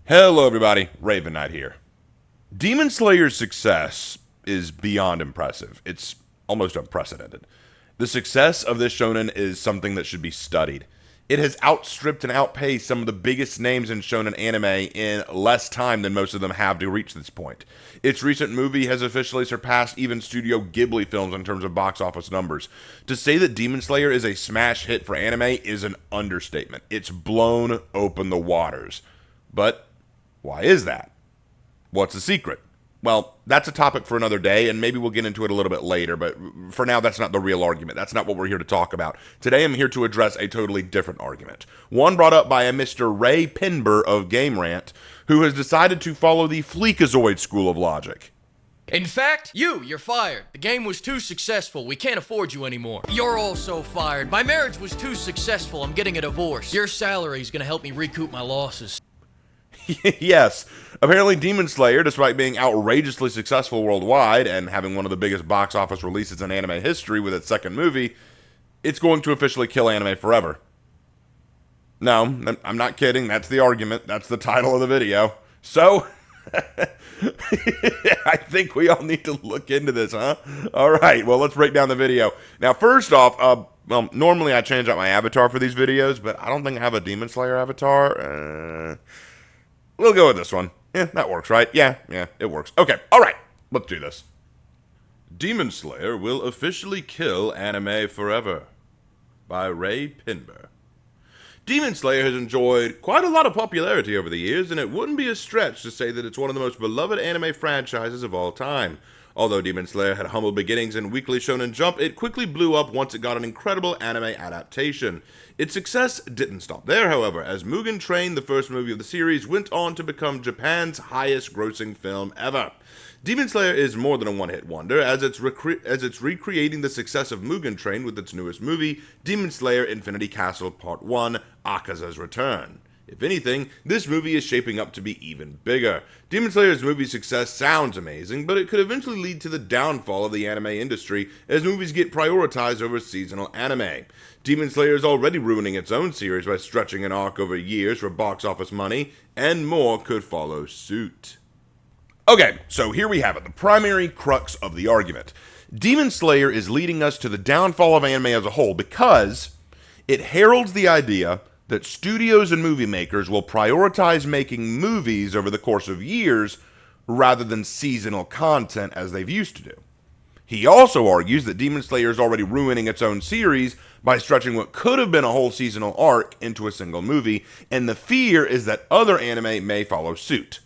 Hello, everybody. Raven Knight here. Demon Slayer's success is beyond impressive. It's almost unprecedented. The success of this shonen is something that should be studied. It has outstripped and outpaced some of the biggest names in shonen anime in less time than most of them have to reach this point. Its recent movie has officially surpassed even Studio Ghibli films in terms of box office numbers. To say that Demon Slayer is a smash hit for anime is an understatement. It's blown open the waters. But why is that? What's the secret? Well, that's a topic for another day, and maybe we'll get into it a little bit later, but for now, that's not the real argument. That's not what we're here to talk about. Today, I'm here to address a totally different argument. One brought up by a Mr. Ray Pinber of Game Rant, who has decided to follow the Fleekazoid school of logic. In fact, you're fired. The game was too successful. We can't afford you anymore. You're also fired. My marriage was too successful. I'm getting a divorce. Your salary is going to help me recoup my losses. Yes, apparently Demon Slayer, despite being outrageously successful worldwide and having one of the biggest box office releases in anime history with its second movie, it's going to officially kill anime forever. No, I'm not kidding. That's the argument. That's the title of the video. So, I think we all need to look into this, huh? All right, well, let's break down the video. Now, first off, normally I change out my avatar for these videos, but I don't think I have a Demon Slayer avatar. We'll go with this one. Yeah, that works, right? Yeah, it works. Okay, all right, let's do this. Demon Slayer will officially kill anime forever by Ray Pinber. Demon Slayer has enjoyed quite a lot of popularity over the years, and it wouldn't be a stretch to say that it's one of the most beloved anime franchises of all time. Although Demon Slayer had humble beginnings in Weekly Shonen Jump, it quickly blew up once it got an incredible anime adaptation. Its success didn't stop there, however, as Mugen Train, the first movie of the series, went on to become Japan's highest-grossing film ever. Demon Slayer is more than a one-hit wonder, as it's recreating the success of Mugen Train with its newest movie, Demon Slayer Infinity Castle Part 1, Akaza's Return. If anything, this movie is shaping up to be even bigger. Demon Slayer's movie success sounds amazing, but it could eventually lead to the downfall of the anime industry as movies get prioritized over seasonal anime. Demon Slayer is already ruining its own series by stretching an arc over years for box office money, and more could follow suit. Okay, so here we have it, the primary crux of the argument. Demon Slayer is leading us to the downfall of anime as a whole because it heralds the idea that studios and movie makers will prioritize making movies over the course of years rather than seasonal content as they've used to do. He also argues that Demon Slayer is already ruining its own series by stretching what could have been a whole seasonal arc into a single movie, and the fear is that other anime may follow suit.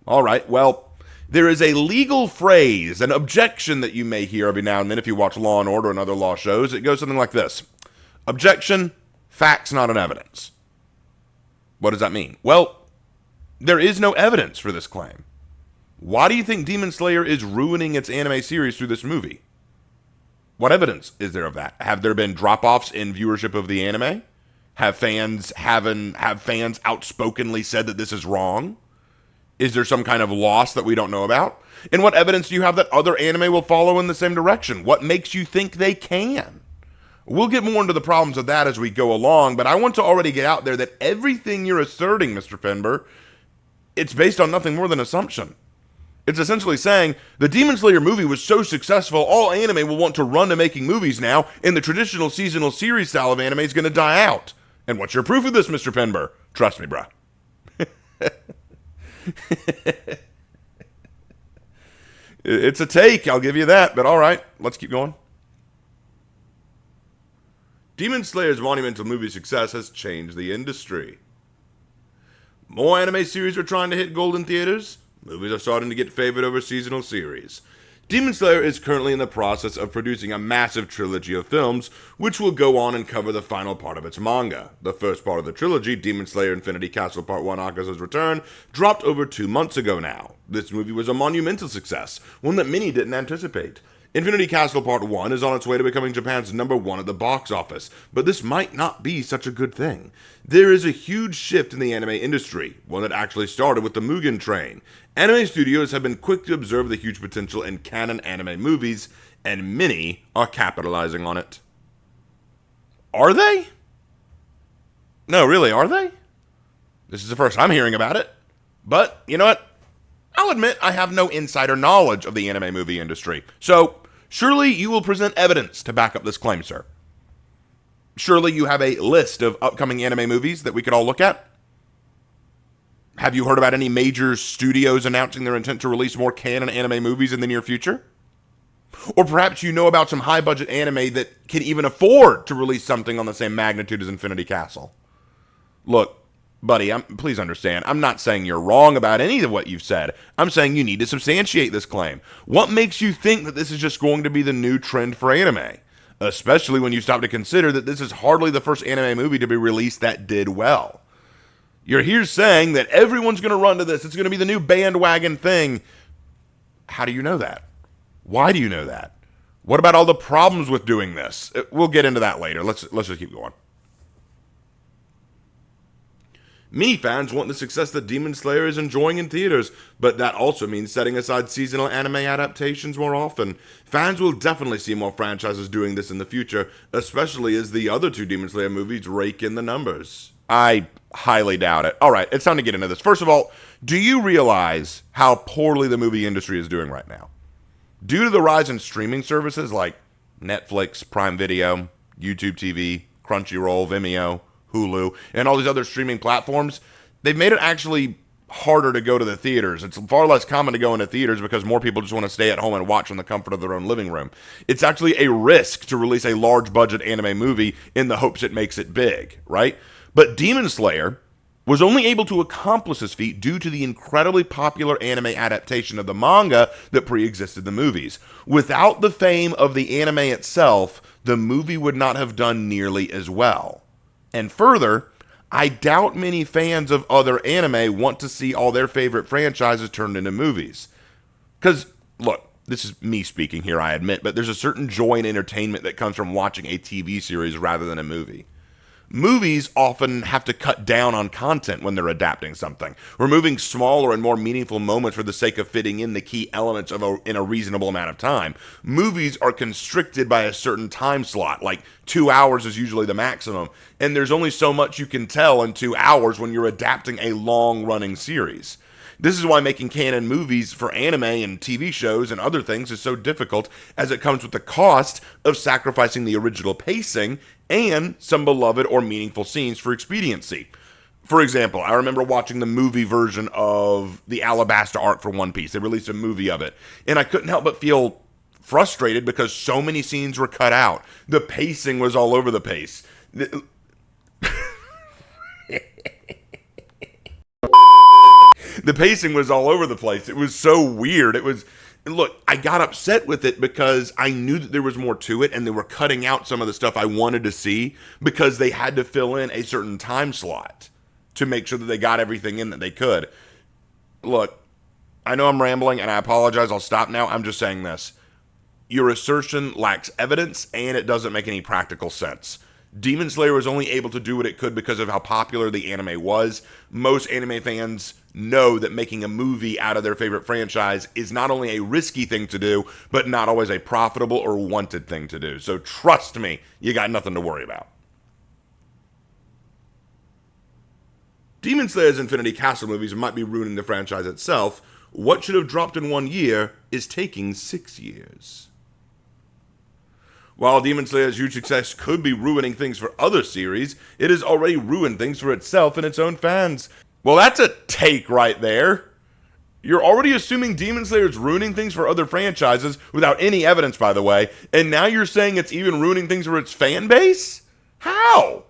Alright, well, there is a legal phrase, an objection that you may hear every now and then if you watch Law & Order and other law shows. It goes something like this. Objection. Facts, not an evidence. What does that mean? Well, there is no evidence for this claim. Why do you think Demon Slayer is ruining its anime series through this movie? What evidence is there of that? Have there been drop-offs in viewership of the anime? Have fans outspokenly said that this is wrong? Is there some kind of loss that we don't know about? And what evidence do you have that other anime will follow in the same direction? What makes you think they can? We'll get more into the problems of that as we go along, but I want to already get out there that everything you're asserting, Mr. Pinber, it's based on nothing more than assumption. It's essentially saying, the Demon Slayer movie was so successful, all anime will want to run to making movies now, and the traditional seasonal series style of anime is going to die out. And what's your proof of this, Mr. Pinber? Trust me, bruh. It's a take, I'll give you that, but alright, let's keep going. Demon Slayer's monumental movie success has changed the industry. More anime series are trying to hit gold in theaters. Movies are starting to get favored over seasonal series. Demon Slayer is currently in the process of producing a massive trilogy of films, which will go on and cover the final part of its manga. The first part of the trilogy, Demon Slayer Infinity Castle Part 1 Akaza's Return, dropped over 2 months ago now. This movie was a monumental success, one that many didn't anticipate. Infinity Castle Part 1 is on its way to becoming Japan's #1 at the box office, but this might not be such a good thing. There is a huge shift in the anime industry, one that actually started with the Mugen Train. Anime studios have been quick to observe the huge potential in canon anime movies, and many are capitalizing on it. Are they? No, really, are they? This is the first I'm hearing about it. But, you know what? I'll admit I have no insider knowledge of the anime movie industry. So, surely you will present evidence to back up this claim, sir. Surely you have a list of upcoming anime movies that we could all look at? Have you heard about any major studios announcing their intent to release more canon anime movies in the near future? Or perhaps you know about some high-budget anime that can even afford to release something on the same magnitude as Infinity Castle. Look, buddy, please understand, I'm not saying you're wrong about any of what you've said. I'm saying you need to substantiate this claim. What makes you think that this is just going to be the new trend for anime? Especially when you stop to consider that this is hardly the first anime movie to be released that did well. You're here saying that everyone's going to run to this. It's going to be the new bandwagon thing. How do you know that? Why do you know that? What about all the problems with doing this? We'll get into that later. Let's just keep going. Many fans want the success that Demon Slayer is enjoying in theaters, but that also means setting aside seasonal anime adaptations more often. Fans will definitely see more franchises doing this in the future, especially as the other two Demon Slayer movies rake in the numbers. I highly doubt it. All right, it's time to get into this. First of all, do you realize how poorly the movie industry is doing right now? Due to the rise in streaming services like Netflix, Prime Video, YouTube TV, Crunchyroll, Vimeo, Hulu, and all these other streaming platforms, they've made it actually harder to go to the theaters. It's far less common to go into theaters because more people just want to stay at home and watch from the comfort of their own living room. It's actually a risk to release a large budget anime movie in the hopes it makes it big, right? But Demon Slayer was only able to accomplish this feat due to the incredibly popular anime adaptation of the manga that pre-existed the movies. Without the fame of the anime itself, the movie would not have done nearly as well. And further, I doubt many fans of other anime want to see all their favorite franchises turned into movies. Because, look, this is me speaking here, I admit, but there's a certain joy and entertainment that comes from watching a TV series rather than a movie. Movies often have to cut down on content when they're adapting something, removing smaller and more meaningful moments for the sake of fitting in the key elements in a reasonable amount of time. Movies are constricted by a certain time slot, like 2 hours is usually the maximum, and there's only so much you can tell in 2 hours when you're adapting a long-running series. This is why making canon movies for anime and TV shows and other things is so difficult, as it comes with the cost of sacrificing the original pacing and some beloved or meaningful scenes for expediency. For example, I remember watching the movie version of the Alabasta arc for One Piece. They released a movie of it, and I couldn't help but feel frustrated because so many scenes were cut out. The pacing was all over the place. The pacing was all over the place. It was so weird. Look, I got upset with it because I knew that there was more to it, and they were cutting out some of the stuff I wanted to see because they had to fill in a certain time slot to make sure that they got everything in that they could. Look, I know I'm rambling, and I apologize. I'll stop now. I'm just saying this. Your assertion lacks evidence, and it doesn't make any practical sense. Demon Slayer was only able to do what it could because of how popular the anime was. Most anime fans know that making a movie out of their favorite franchise is not only a risky thing to do, but not always a profitable or wanted thing to do. So trust me, you got nothing to worry about. Demon Slayer's Infinity Castle movies might be ruining the franchise itself. What should have dropped in 1 year is taking 6 years. While Demon Slayer's huge success could be ruining things for other series, it has already ruined things for itself and its own fans. Well, that's a take right there. You're already assuming Demon Slayer's ruining things for other franchises without any evidence, by the way, and now you're saying it's even ruining things for its fan base? How?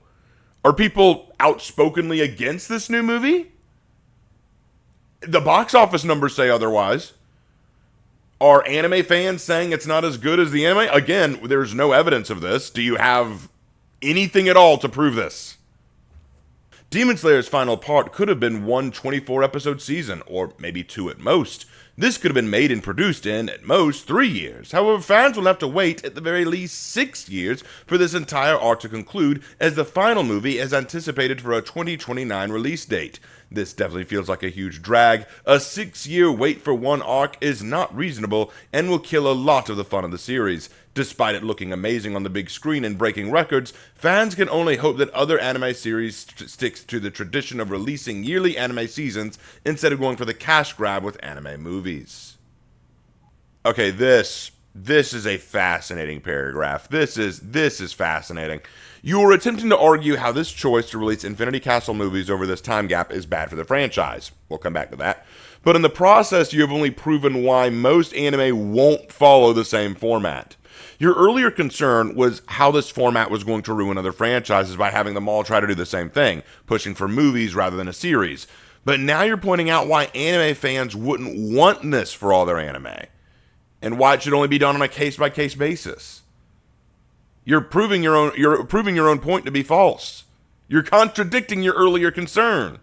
Are people outspokenly against this new movie? The box office numbers say otherwise. Are anime fans saying it's not as good as the anime? Again, there's no evidence of this. Do you have anything at all to prove this? Demon Slayer's final part could have been one 24-episode season, or maybe 2 at most. This could have been made and produced in, at most, 3 years. However, fans will have to wait at the very least 6 years for this entire arc to conclude, as the final movie is anticipated for a 2029 release date. This definitely feels like a huge drag. A 6-year wait for one arc is not reasonable and will kill a lot of the fun of the series. Despite it looking amazing on the big screen and breaking records, fans can only hope that other anime series sticks to the tradition of releasing yearly anime seasons instead of going for the cash grab with anime movies. Okay, this is a fascinating paragraph. This is fascinating. You are attempting to argue how this choice to release Infinity Castle movies over this time gap is bad for the franchise. We'll come back to that. But in the process, you have only proven why most anime won't follow the same format. Your earlier concern was how this format was going to ruin other franchises by having them all try to do the same thing, pushing for movies rather than a series. But now you're pointing out why anime fans wouldn't want this for all their anime, and why it should only be done on a case-by-case basis. You're proving your own point to be false. You're contradicting your earlier concern.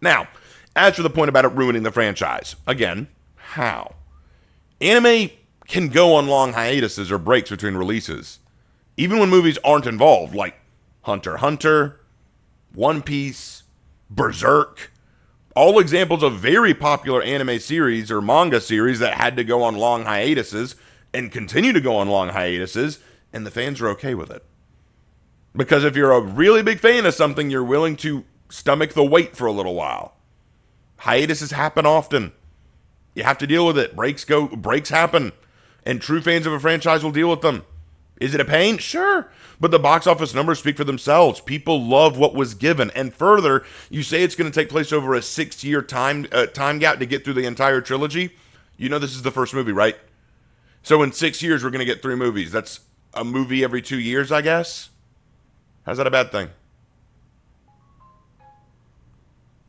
Now, as for the point about it ruining the franchise, again, how? Anime can go on long hiatuses or breaks between releases, even when movies aren't involved, like Hunter x Hunter, One Piece, Berserk. All examples of very popular anime series or manga series that had to go on long hiatuses and continue to go on long hiatuses, and the fans are okay with it. Because if you're a really big fan of something, you're willing to stomach the wait for a little while. Hiatuses happen often. You have to deal with it. Breaks happen. And true fans of a franchise will deal with them. Is it a pain? Sure. But the box office numbers speak for themselves. People love what was given. And further, you say it's going to take place over a 6-year time gap to get through the entire trilogy. You know this is the first movie, right? So in 6 years, we're going to get 3 movies. That's a movie every 2 years, I guess? How's that a bad thing?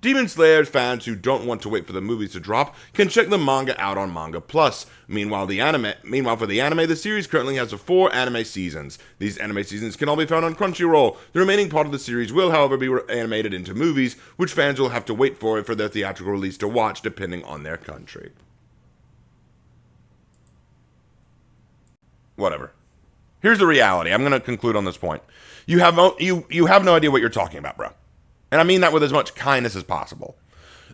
Demon Slayer fans who don't want to wait for the movies to drop can check the manga out on Manga Plus. Meanwhile, for the anime, the series currently has 4 anime seasons. These anime seasons can all be found on Crunchyroll. The remaining part of the series will, however, be animated into movies, which fans will have to wait for their theatrical release to watch, depending on their country. Whatever. Here's the reality. I'm going to conclude on this point. You have no idea what you're talking about, bro. And I mean that with as much kindness as possible.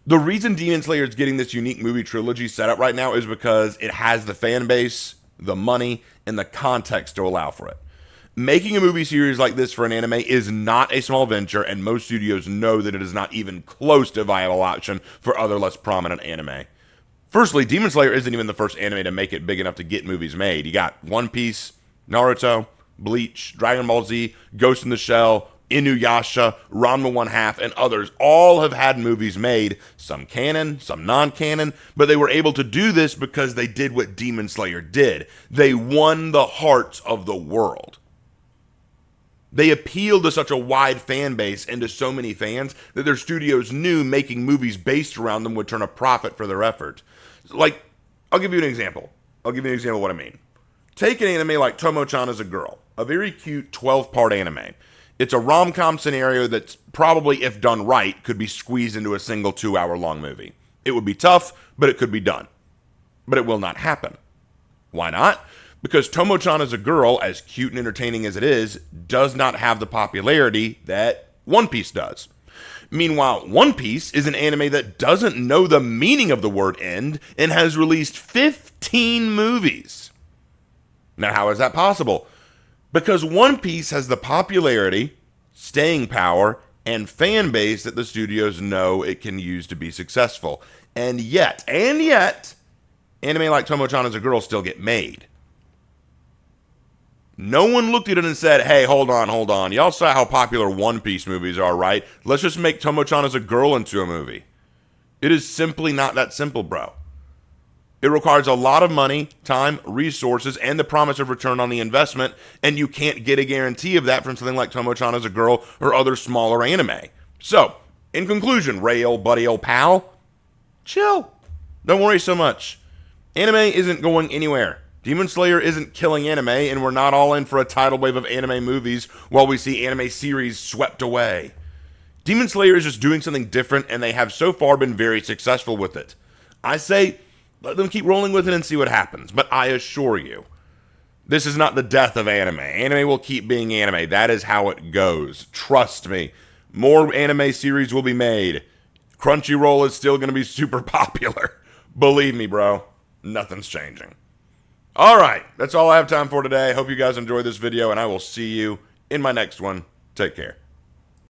The reason Demon Slayer is getting this unique movie trilogy set up right now is because it has the fan base, the money, and the context to allow for it. Making a movie series like this for an anime is not a small venture, and most studios know that it is not even close to a viable option for other less prominent anime. Firstly, Demon Slayer isn't even the first anime to make it big enough to get movies made. You got One Piece, Naruto, Bleach, Dragon Ball Z, Ghost in the Shell, Inuyasha, Ranma 1/2, and others all have had movies made, some canon, some non-canon, but they were able to do this because they did what Demon Slayer did. They won the hearts of the world. They appealed to such a wide fan base and to so many fans that their studios knew making movies based around them would turn a profit for their effort. Like, I'll give you an example. Of what I mean. Take an anime like Tomo-chan as a Girl, a very cute 12-part anime. It's a rom-com scenario that's probably, if done right, could be squeezed into a single 2-hour-long movie. It would be tough, but it could be done. But it will not happen. Why not? Because Tomo-chan as a Girl, as cute and entertaining as it is, does not have the popularity that One Piece does. Meanwhile, One Piece is an anime that doesn't know the meaning of the word end and has released 15 movies. Now, how is that possible? Because One Piece has the popularity, staying power, and fan base that the studios know it can use to be successful. And yet, anime like Tomo-chan as a Girl still get made. No one looked at it and said, hey, hold on. Y'all saw how popular One Piece movies are, right? Let's just make Tomo-chan as a Girl into a movie. It is simply not that simple, bro. It requires a lot of money, time, resources, and the promise of return on the investment, and you can't get a guarantee of that from something like Tomo-chan as a Girl or other smaller anime. So, in conclusion, Ray, old buddy, old pal, chill. Don't worry so much. Anime isn't going anywhere. Demon Slayer isn't killing anime, and we're not all in for a tidal wave of anime movies while we see anime series swept away. Demon Slayer is just doing something different, and they have so far been very successful with it. I say, let them keep rolling with it and see what happens. But I assure you, this is not the death of anime. Anime will keep being anime. That is how it goes. Trust me. More anime series will be made. Crunchyroll is still going to be super popular. Believe me, bro. Nothing's changing. All right. That's all I have time for today. Hope you guys enjoyed this video, and I will see you in my next one. Take care.